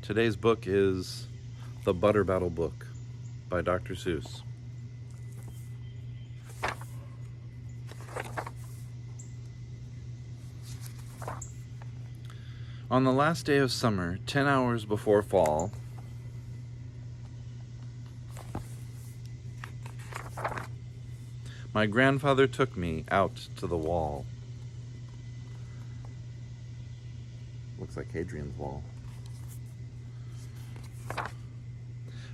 Today's book is The Butter Battle Book by Dr. Seuss. On the last day of summer, 10 hours before fall, my grandfather took me out to the wall. Looks like Hadrian's Wall.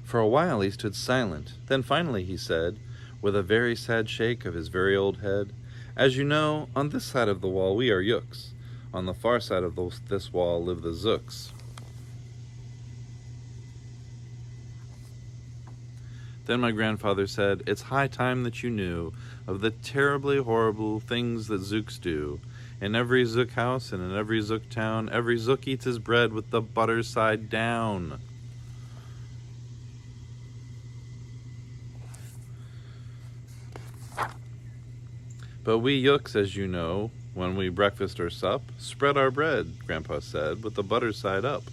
For a while he stood silent. Then finally he said, with a very sad shake of his very old head, "As you know, on this side of the wall we are Yooks. On the far side of this wall live the Zooks." Then my grandfather said, "It's high time that you knew of the terribly horrible things that Zooks do. In every Zook house and in every Zook town, every Zook eats his bread with the butter side down." "But we Yooks, as you know, when we breakfast or sup, spread our bread," Grandpa said, "with the butter side up."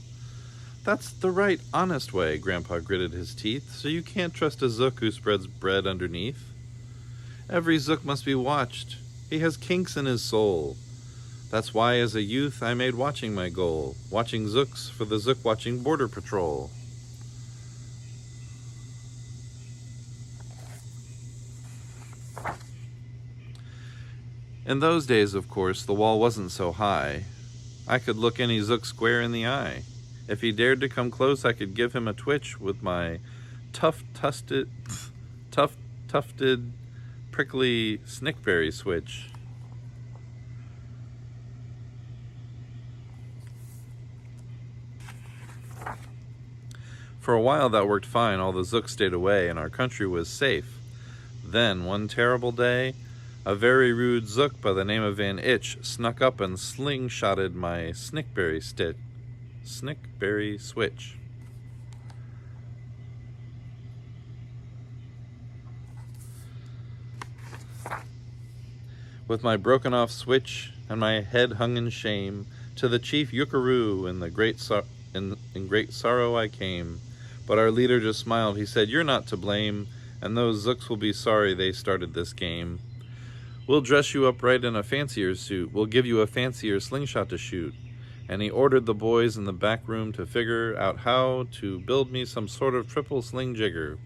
"That's the right, honest way," Grandpa gritted his teeth, "so you can't trust a Zook who spreads bread underneath. Every Zook must be watched. He has kinks in his soul. That's why, as a youth, I made watching my goal, watching Zooks for the Zook-watching Border Patrol." In those days, of course, the wall wasn't so high. I could look any Zook square in the eye. If he dared to come close, I could give him a twitch with my tufted, prickly snickberry switch. For a while that worked fine. All the Zooks stayed away, and our country was safe. Then, one terrible day, a very rude Zook by the name of Van Itch snuck up and slingshotted my snickberry switch. With my broken off switch and my head hung in shame, to the chief Yookaroo in great sorrow I came. But our leader just smiled. He said, "You're not to blame, and those Zooks will be sorry they started this game. We'll dress you up right in a fancier suit. We'll give you a fancier slingshot to shoot." And he ordered the boys in the back room to figure out how to build me some sort of triple sling jigger.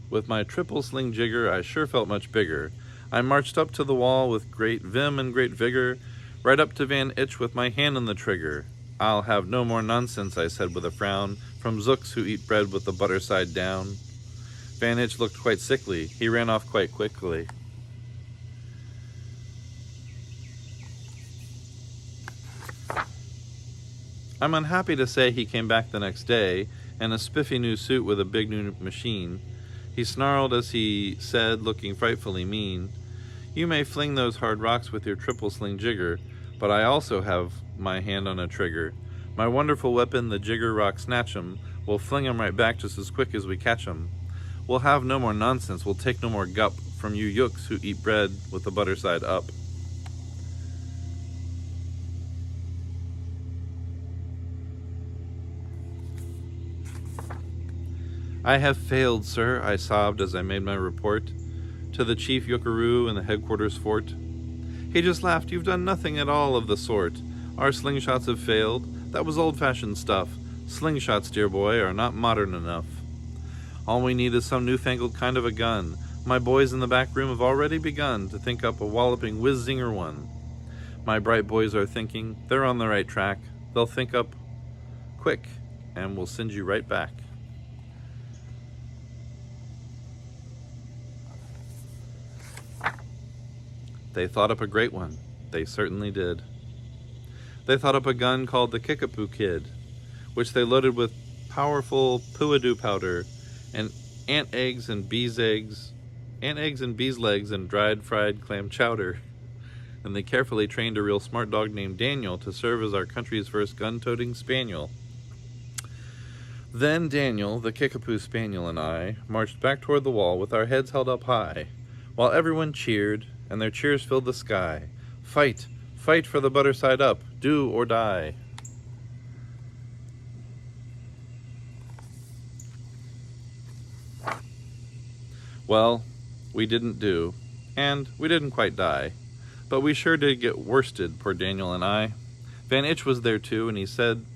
With my triple sling jigger, I sure felt much bigger. I marched up to the wall with great vim and great vigor, right up to Van Itch with my hand on the trigger. "I'll have no more nonsense," I said with a frown, "from Zooks who eat bread with the butter side down." Van Itch looked quite sickly. He ran off quite quickly. I'm unhappy to say he came back the next day in a spiffy new suit with a big new machine. He snarled as he said, looking frightfully mean, "You may fling those hard rocks with your triple sling jigger, but I also have my hand on a trigger. My wonderful weapon, the jigger rock snatch'em, we'll fling 'em right back just as quick as we catch 'em. We'll have no more nonsense, we'll take no more gup from you Yooks who eat bread with the butter side up." "I have failed, sir," I sobbed as I made my report to the chief Yookaroo in the headquarters fort. He just laughed. "You've done nothing at all of the sort. Our slingshots have failed. That was old-fashioned stuff. Slingshots, dear boy, are not modern enough. All we need is some newfangled kind of a gun. My boys in the back room have already begun to think up a walloping whiz-zinger one. My bright boys are thinking. They're on the right track. They'll think up quick, and we'll send you right back." They thought up a great one. They certainly did. They thought up a gun called the Kickapoo Kid, which they loaded with powerful puadoo powder and ant eggs and bees legs and dried fried clam chowder. And they carefully trained a real smart dog named Daniel to serve as our country's first gun-toting spaniel. Then Daniel, the Kickapoo Spaniel, and I marched back toward the wall with our heads held up high, while everyone cheered, and their cheers filled the sky. Fight, fight for the butter side up, do or die. Well, we didn't do, and we didn't quite die, but we sure did get worsted, poor Daniel and I. Van Itch was there too, and he said,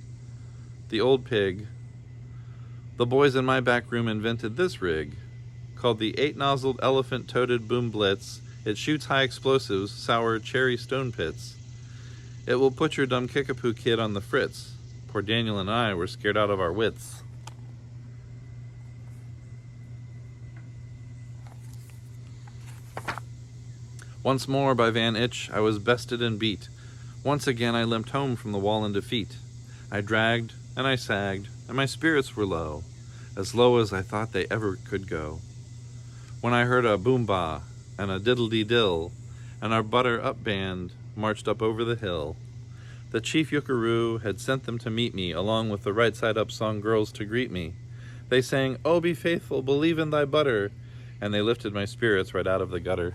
the old pig, the boys in my back room invented this rig, called the 8-nozzled elephant-toted boom blitz. It shoots high explosives, sour cherry stone pits. It will put your dumb kickapoo kid on the fritz. Poor Daniel and I were scared out of our wits. Once more by Van Itch I was bested and beat. Once again I limped home from the wall in defeat. I dragged and I sagged, and my spirits were low, as low as I thought they ever could go, when I heard a boom-bah and a diddle-dee-dill, and our butter-up band marched up over the hill. The chief Yuckaroo had sent them to meet me, along with the right-side-up song girls to greet me. They sang, "Oh, be faithful, believe in thy butter," and they lifted my spirits right out of the gutter.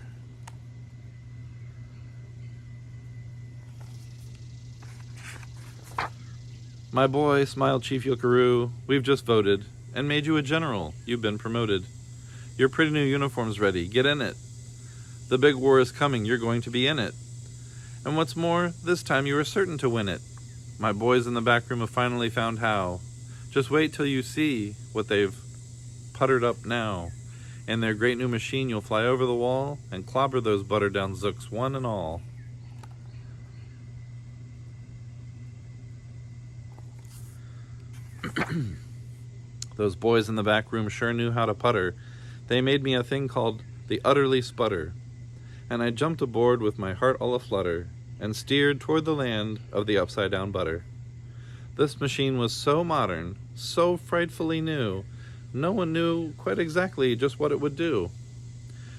My boy, smiled Chief Yuckaroo, we've just voted and made you a general. You've been promoted. Your pretty new uniform's ready. Get in it. The big war is coming. You're going to be in it. And what's more, this time you are certain to win it. My boys in the back room have finally found how. Just wait till you see what they've puttered up now. In their great new machine, you'll fly over the wall and clobber those butter-down zooks one and all. Those boys in the back room sure knew how to putter. They made me a thing called the utterly sputter, and I jumped aboard with my heart all aflutter and steered toward the land of the upside-down butter. This machine was so modern, so frightfully new, no one knew quite exactly just what it would do.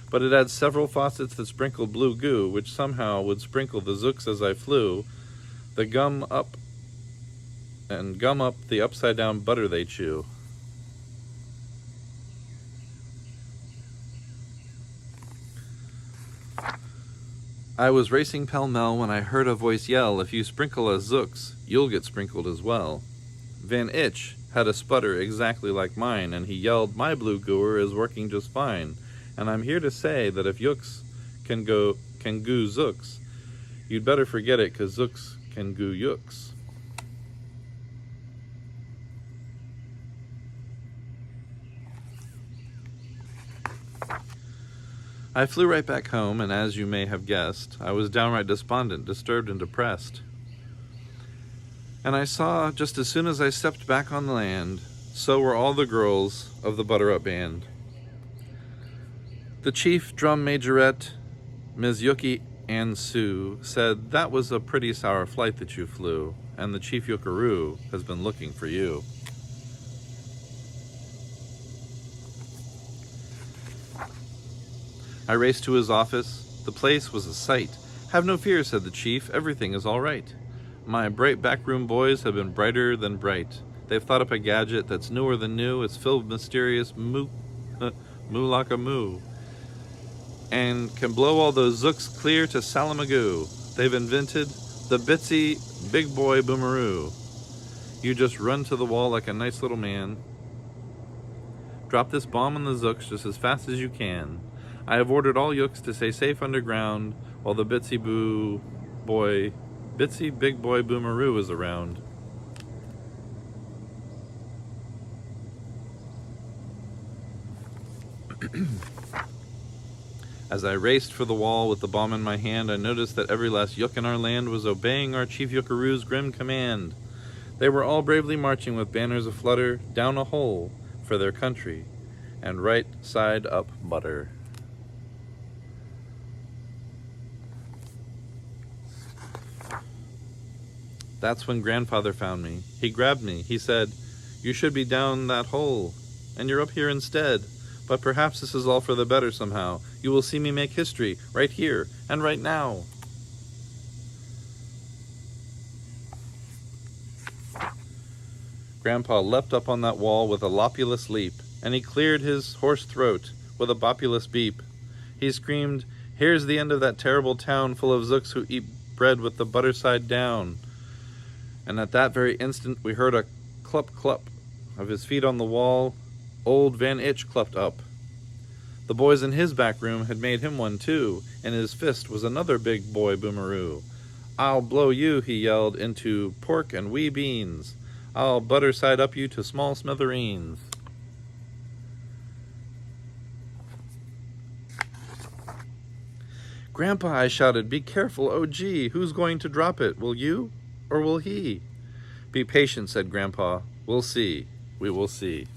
But it had several faucets that sprinkled blue goo, which somehow would sprinkle the zooks as I flew, the gum up the upside-down butter they chew. I was racing pell-mell when I heard a voice yell, "If you sprinkle us zooks, you'll get sprinkled as well." Van Itch had a sputter exactly like mine, and he yelled, "My blue gooer is working just fine, and I'm here to say that if yooks can goo zooks, you'd better forget it, 'cause zooks can goo yooks." I flew right back home, and as you may have guessed, I was downright despondent, disturbed, and depressed. And I saw, just as soon as I stepped back on the land, so were all the girls of the Butter-Up Band. The chief drum majorette, Ms. Yuki Ann Sue, said, "That was a pretty sour flight that you flew, and the chief Yuckaroo has been looking for you." I raced to his office. The place was a sight. "Have no fear," said the chief. "Everything is all right. My bright backroom boys have been brighter than bright. They've thought up a gadget that's newer than new. It's filled with mysterious moo-laka-moo, and can blow all those zooks clear to Salamagoo. They've invented the Bitsy Big Boy Boomeroo. You just run to the wall like a nice little man. Drop this bomb on the zooks just as fast as you can. I have ordered all yooks to stay safe underground while the Bitsy Big Boy Boomeroo is around." As I raced for the wall with the bomb in my hand, I noticed that every last yook in our land was obeying our chief Yuckaroo's grim command. They were all bravely marching with banners aflutter down a hole for their country and right side up butter. That's when Grandfather found me. He grabbed me. He said, "You should be down that hole, and you're up here instead. But perhaps this is all for the better somehow. You will see me make history right here and right now." Grandpa leapt up on that wall with a lopulous leap, and he cleared his hoarse throat with a bopulous beep. He screamed, Here's the end of that terrible town full of Zooks who eat bread with the butter side down. And at that very instant we heard a clup of his feet on the wall. Old Van Itch clumped up. The boys in his back room had made him one too, and his fist was another big boy boomeroo. I'll blow you, he yelled, into pork and wee beans. I'll butter side up you to small smithereens. Grandpa, I shouted, be careful, oh gee, who's going to drop it, will you or will he? Be patient, said Grandpa, we'll see, we will see.